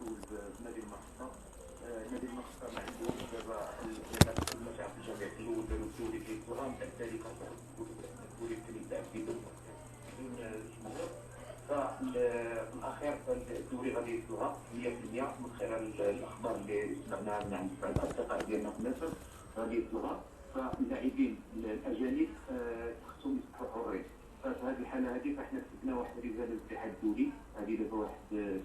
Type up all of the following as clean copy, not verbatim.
مسؤول بنادي المقصه. نادي المقصه ما عندهمش دابا الجامعات المتاع في الجامعه الاول داروا الدوري ديالهم، بعد ذلك الدوري الثاني تاع بدون جمهور. فالاخير الدوري غادي يدوها 100% من خلال الاخبار اللي سمعناها من عند بعض الاصدقاء ديالنا في مصر غادي يدوها. فاللاعبين الاجانب خصهم يصبحوا حرين. ففي هذه الحاله هذه فاحنا كتبنا واحد الرساله للاتحاد الدولي، هذه دابا واحد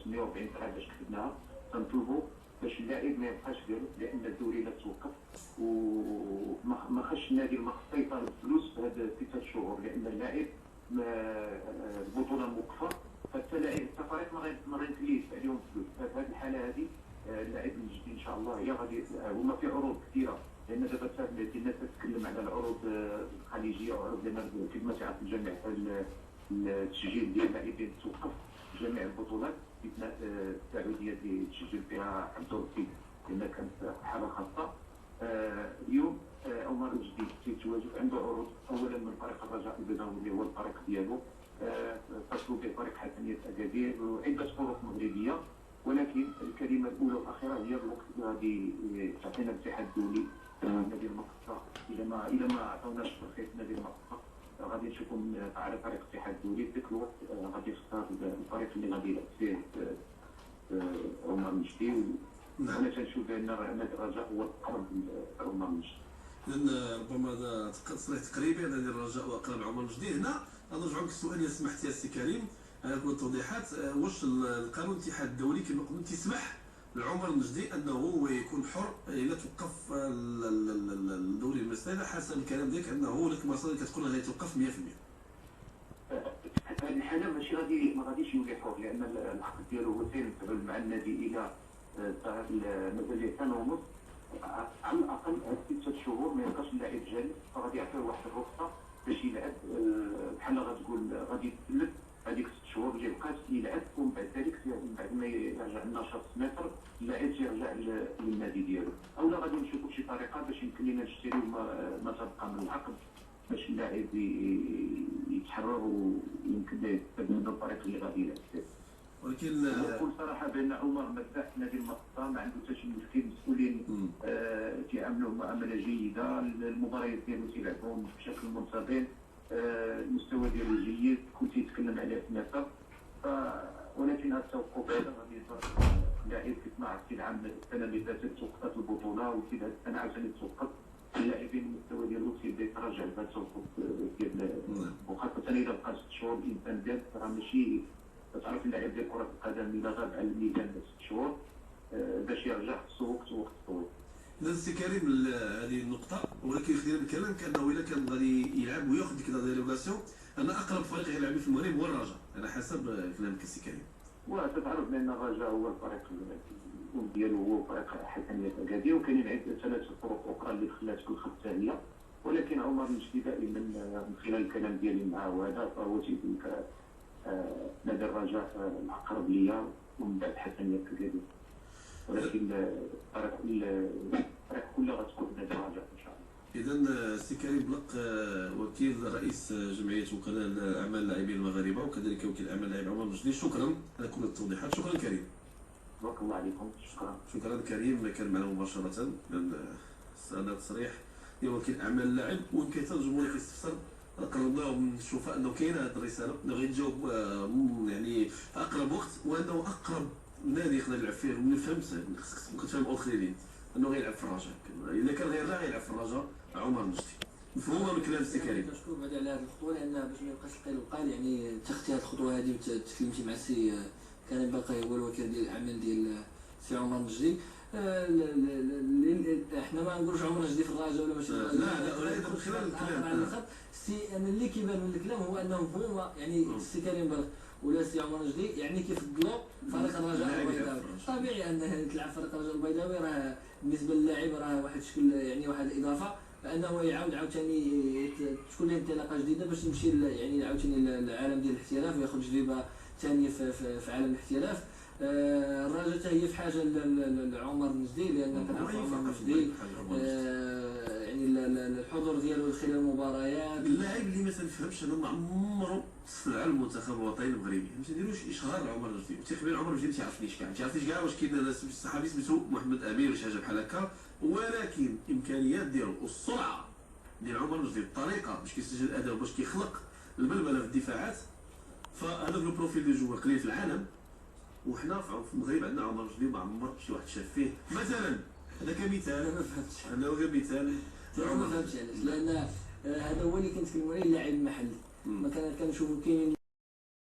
48 ساعه باش كتبناها، تنطلبوا باش اللاعب ما يبقاش ديالو، لان الدوري لا توقف وما خاش النادي المقصه يطالب فلوس في هذا 6 شهور، لان اللاعب البطوله موقفه، حتى اللاعب التفاريق ما غيمكنليش يدفع عليهم فلوس. ففي هذه الحاله هذه اللاعب الجديد ان شاء الله هي غادي، هما في عروض كثيره، لان دابا الناس تتكلم على العروض الخليجيه وعروض اللي كما تعرف الجميع التسجيل ديال اللاعبين توقف جميع البطولات باستثناء السعوديه اللي تسجل فيها عبد الرشيد لان كانت حاله خاصه. اليوم عمر الجديد تيتواجد عنده عروض، اولا من فريق الرجاء البيضاوي اللي هو الفريق ديالو، اتصلوا به فريق حسنيه اكادير وعده فرق مغربيه، ولكن الكلمه الاولى والاخيره هي الوقت اللي غادي تعطينا الاتحاد الدولي نادي المقصه. اذا ما عطاوناش ترخيص نادي المقصه غادي نشوفوا على فريق الاتحاد الدولي، في ذاك الوقت غادي يختار الفريق اللي غادي يلعب فيه عمر المجدي. وانا تنشوف بان نادي الرجاء هو الاقرب لعمر المجدي. لان ربما هذا تصريح تقريبي نادي الرجاء واقرب عمر المجدي. هنا نرجعوا للسؤال اللي سمحتي يا سي كريم على كل التوضيحات. واش القانون الاتحاد الدولي كما قلت تسمح لعمر المجدي انه يكون حر الا توقف الدوري المصري؟ حسب الكلام ديالك انه لك مصادر كتقول غيتوقف 100%. هذه الحاله ماشي ما غاديش يولي حر، لان العقد ديالو هو سينتبع مع النادي الى مازال ليه سنه ونص، على الاقل هاد 6 شهور ما يبقاش اللاعب جالس، فغادي يعطيه واحد الرخصه باش يلعب. بحال غتقول غادي يتسلف هذيك 6 شهور اللي بقات يلعب، ومن بعد ذلك بعد ما يرجع النشاط متر اللاعب تيرجع للنادي ديالو. اولا غادي نشوفوا شي طريقه باش يمكن لنا نشتريو ما تبقى من العقد باش اللاعب يتحرر ويمكن يستفاد منه الطريق اللي غادي يلعب فيه. ولكن نقول صراحه بان عمر مرتاح في نادي المقصه، ما عنده حتى شي مشكل، المسؤولين تيعاملوه معامله جيده، المباريات ديالو تيلعبهم بشكل منتظم، المستوى ديالو جيد، كنت يتكلم عليه في مصر. ولكن هذا التوقف هذا غادي يصير اللاعب كما عرفتي السنه اللي فاتت توقفت البطوله، وفي هذه السنه عاوتاني توقف اللاعبين، المستوى ديالو تيبدا يتراجع بهذا التوقف ديال، وخاصه اذا بقى 6 شهور الانسان ديالك راه ماشي تعرف اللاعب ديال كره القدم اذا غاب على الميدان 6 شهور باش يرجع خصو وقت طويل. اذا سي كريم هذه النقطه، ولكن خلينا نتكلم كانه الا كان غادي يلعب وياخذ ديك لا ديروغاسيون، ان اقرب فريق يلعب في المغرب هو الرجاء على حسب كلامك سي كريم. وتتعرف بان الرجاء هو الفريق ديالو هو فريق حسنيه اكادير، وكاينين عده 3 طرق اخرى اللي دخلات في الخط الثانيه، ولكن عمر المجدي دائما من خلال الكلام ديالي معه وهذا فهو تيقول لك نادي الرجاء الاقرب ليا ومن بعد حسنيه اكادير، ولكن الفريق كلها غتكون نادي الرجاء ان شاء الله. اذا سي كريم بلق وكيل رئيس جمعيه وكلاء اعمال اللاعبين المغاربه وكذلك وكيل اعمال اللاعب عمر المجدي، شكرا على كل التوضيحات. شكرا كريم. بارك الله عليكم. شكرا كريم كان معنا مباشره. هذا تصريح ديال وكيل اعمال اللاعب، وان كان الجمهور كيستفسر قربناهم نشوفوا انه كاينه هذه الرساله انه غيتجاوب يعني في اقرب وقت، وانه اقرب نادي يقدر يلعب فيه. من فهمت خصك تفهم الاخرين انه غيلعب في الرجاء، اذا كان غير غيلعب في الرجاء عمر المجدي. مفهوم من كلام السي كريم؟ كنشكر بعدا على هذه الخطوه، لان باش ما يبقاش القيل وقال يعني اتخذتي هذه الخطوه هذه وتكلمتي مع السي كريم باقي هو الوكيل ديال الاعمال ديال السي عمر المجدي. احنا ما نقولوش عمر المجدي في الرجاء ولا ماشي. لا من خلال الكلام انا اللي كيبان من الكلام هو انهم هما يعني السي كريم باقي ولا السي عمر المجدي يعني كيفضلوا فريق الرجاء البيضاوي. طبيعي انه تلعب فريق الرجاء البيضاوي راه بالنسبه للاعب راه واحد الشكل يعني واحد الاضافه، فانه يعاود عاوتاني تكون له انطلاقه جديده باش يمشي يعني عاوتاني للعالم ديال الاحتراف وياخذ تجربه ثانيه في عالم الاحتراف. الرجاء حتى هي في حاجه لعمر النجدي، لان كنعرف عمر النجدي يعني الحضور ديالو خلال المباريات. اللاعب اللي ما تنفهمش انا ما عمرو طلع المنتخب الوطني المغربي، ما تنديروش اشهار لعمر النجدي، وتقريبا عمر النجدي ما تيعرفنيش كاع واش كاين ناس الصحابي سميتو محمد امير ولا شي حاجه بحال هكا، ولكن الامكانيات ديالو والسرعه ديال عمر النجدي، الطريقه باش كيسجل الاداء وباش كيخلق البلبله في الدفاعات، فهذا في البروفيل ديال جوار قليل في العالم. وحنا في المغرب عندنا عمر النجدي ما عمر شي واحد شاف فيه مثلا. هذا كمثال، انا ما فهمتش، انا غير مثال. انا ما فهمتش علاش، لان هذا هو اللي كنتكلموا عليه اللاعب المحلي. ما كنشوفوا كاينين